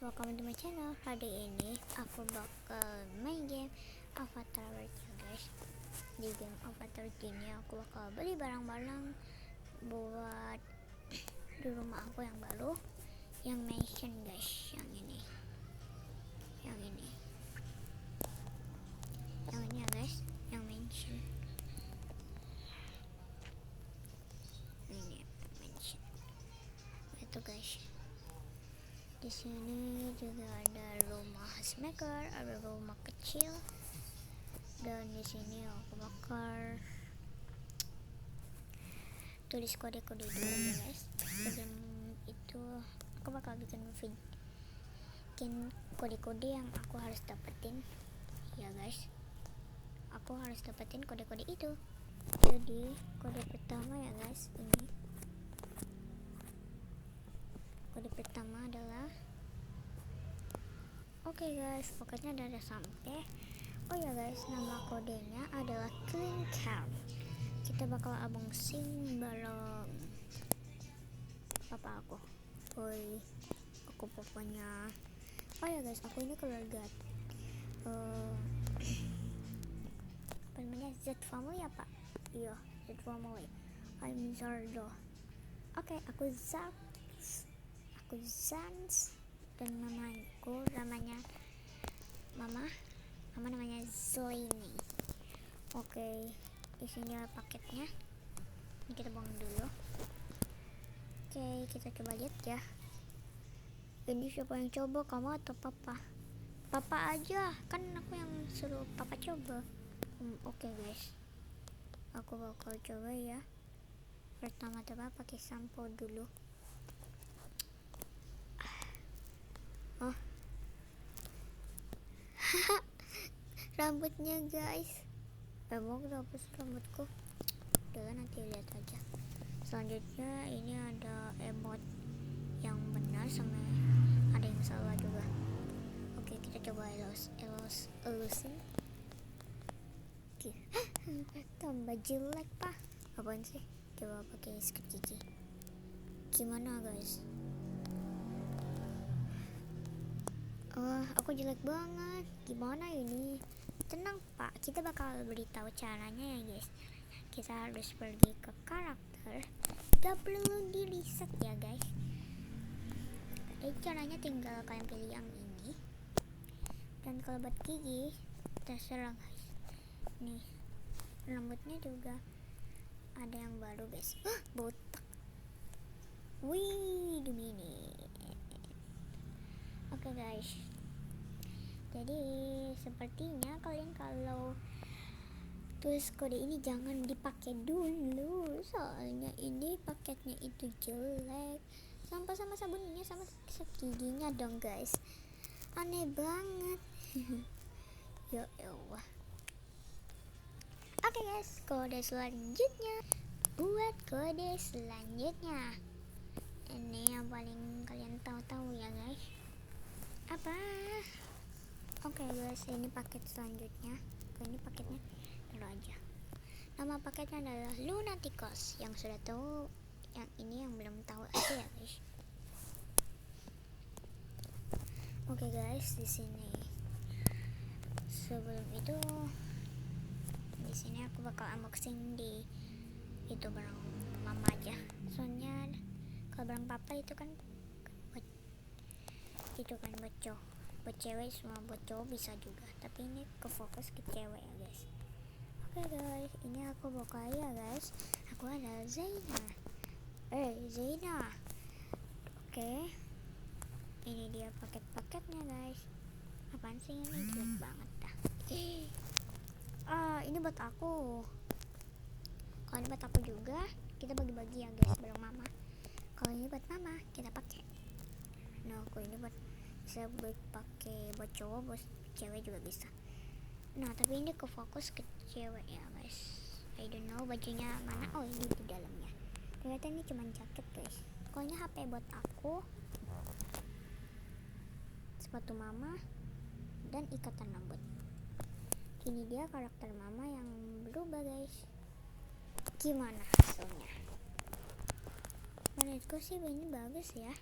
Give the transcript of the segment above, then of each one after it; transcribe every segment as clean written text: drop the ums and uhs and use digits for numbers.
welcome to my channel. Hari ini aku bakal main game Avatar World ya guys. Di game Avatar ini aku bakal beli barang-barang buat di rumah aku yang baru, yang mansion guys, yang ini ya guys, yang mansion ini mansion itu guys. Di sini juga ada rumah housemaker, ada rumah kecil, dan di sini aku bakal tulis kode-kode dulu guys. Sebelum itu aku bakal bikin kode-kode yang aku harus dapetin ya guys. Aku harus dapetin kode-kode itu. Jadi kode pertama ya guys, ini kode pertama adalah oke guys, pokoknya udah ada sampai. Oh ya guys, nama kodenya adalah Clean Car. Kita bakal abang-sing bareng papa aku. Oi, aku papanya. Oh ya guys, aku ini keluarga apa namanya, Z family ya pak? Iya, Z family. I'm Zardo. Oke, aku Zans, dan mamaku namanya mama namanya Zelini. Oke, di sini ada paketnya. Ini kita buang dulu. Oke, kita coba lihat ya. Ini siapa yang coba, kamu atau papa? Papa aja, kan aku yang suruh papa coba. Oke guys, aku bakal coba ya. Pertama-tama pakai sampo dulu. Oh rambutnya guys, mau hapus rambutku udah, nanti lihat aja. Selanjutnya ini ada emot yang benar sama ada yang salah juga. Oke, kita coba elusin. Tambah jelek pak, apaan sih? Coba pakai sikat gigi. Gimana guys? Aku jelek banget. Gimana ini? Tenang pak, kita bakal beritahu caranya ya guys. Kita harus pergi ke karakter. Gak perlu di reset ya guys. Caranya tinggal kalian pilih yang ini. Dan kalau buat gigi terserah guys. Nih, rambutnya juga ada yang baru guys. Botak. Wih, gini. Oke guys, jadi sepertinya kalian kalau tulis kode ini jangan dipakai dulu, soalnya ini paketnya itu jelek. Sampah sama sabunnya sama sikat giginya dong guys, aneh banget. Ya Allah. Oke guys, kode selanjutnya. Buat kode selanjutnya, ini yang paling kalian tahu ya guys. Apa? Oke guys, ini paket selanjutnya. Ini paketnya taruh aja. Nama paketnya adalah Lunaticos. Yang sudah tahu, yang ini yang belum tahu aja ya guys. Oke guys, di sini. Sebelum itu, di sini aku bakal unboxing di itu barang mama aja. Soalnya kalau barang papa itu kan buat cewek, semua buat cowok bisa juga, tapi ini kefokus ke cewek ya guys. Oke guys, ini aku buka ya guys. Aku ada Zaina. Oke, ini dia paket-paketnya guys. Apaan sih ini, jelek banget dah. Ini buat aku. Kalau ini buat aku juga, kita bagi-bagi ya guys bareng mama. Kalau ini buat mama, kita pakai. Nah, aku ini bisa pakai buat cowok, buat cewek juga bisa. Nah, tapi ini kefokus ke cewek ya guys. I don't know bajunya mana. Oh, ini di dalamnya. Ternyata ini cuma jaket guys. Kalau ini HP buat aku, sepatu mama, dan ikatan rambut. Ini dia karakter mama yang berubah guys. Gimana hasilnya? Menurutku sih ini bagus ya.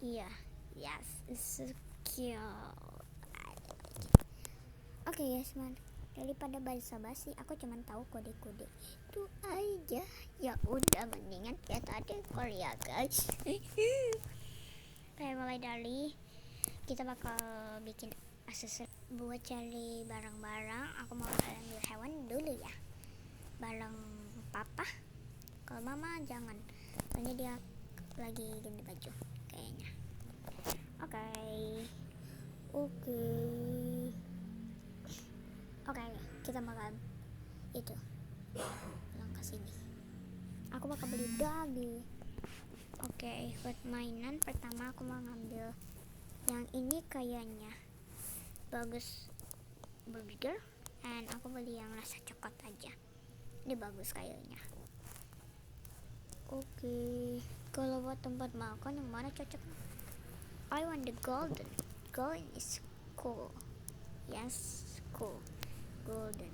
Iya, Yes, it's so cute. Oke guys, man, daripada basa-basi, aku cuma tahu kode-kode itu aja. Ya udah, mendingan kita dekor ya guys. Kayak mulai dari kita bakal bikin aksesoris buat cari barang-barang. Aku mau ambil hewan dulu ya, barang papa. Kalau mama jangan, soalnya dia lagi ganti baju kayaknya. Oke, kita bakal itu langkah sini. Aku bakal beli doggy. Oke, buat mainan pertama aku mau ngambil yang ini, kayaknya bagus burger, and aku beli yang rasa coklat aja. Ini bagus kayaknya. Oke, kalau buat tempat makan yang mana cocok? I want the golden. Golden is cool. Yes, cool. Golden.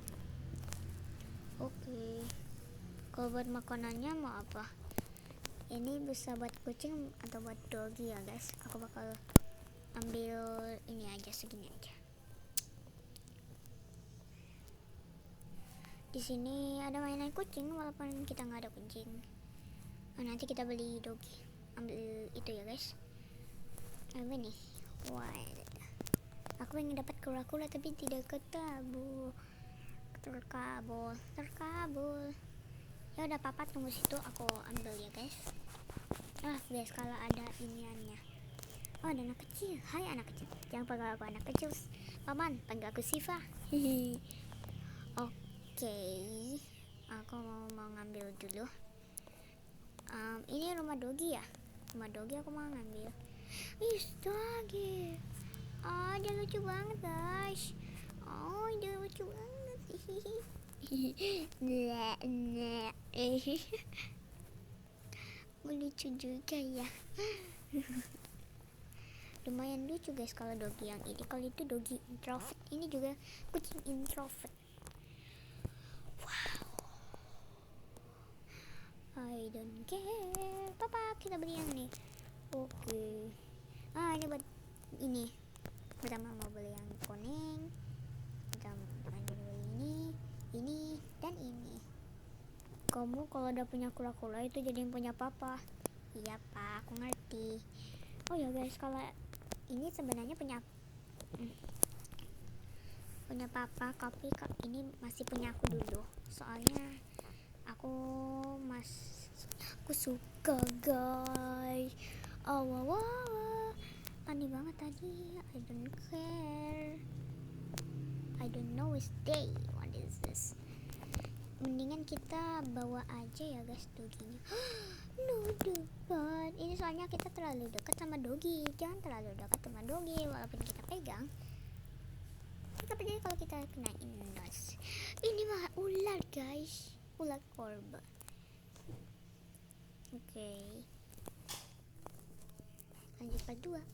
Oke. Kalau buat makanannya mau apa? Ini bisa buat kucing atau buat doggy ya guys. Aku bakal ambil ini aja, segini aja. Di sini ada mainan kucing walaupun kita nggak ada kucing. Nanti kita beli doggy. Ambil itu ya guys. Apa nih? Wah, aku pengen dapat kura-kura tapi tidak terkabul. Ya udah, papa tunggu situ, aku ambil ya guys. Guys, kalau ada iniannya. Oh, ada anak kecil. Hai anak kecil, jangan panggil aku anak kecil, paman, panggil aku Siva. Oke, aku mau ngambil dulu. Ini rumah doggy ya, rumah doggy aku mau ngambil. Doggy. Oh, dia lucu banget guys. Oh, dia lucu banget. Lucu juga ya. Lumayan lucu guys kalau doggy yang ini. Kalau itu doggy introvert, ini juga kucing introvert. Wow, I don't care. Papa, kita beli yang ini. Oke. Ini buat ini. Pertama mau beli yang kuning. Ini dan ini. Kamu kalau udah punya kura-kura itu jadi yang punya papa. Iya pak, aku ngerti. Oh ya guys, kalau ini sebenarnya punya papa, tapi ini masih punya aku dulu. Soalnya aku suka guys. Wow. Aneh banget tadi. I don't care. I don't know which day. What is this? Mendingan kita bawa aja ya guys doginya. No debat. Ini soalnya kita terlalu dekat sama dogi. Jangan terlalu dekat sama dogi walaupun kita pegang. Kita percaya kalau kita kena indos. Ini mah ular guys. Ular korban. Oke. Lanjut part 2.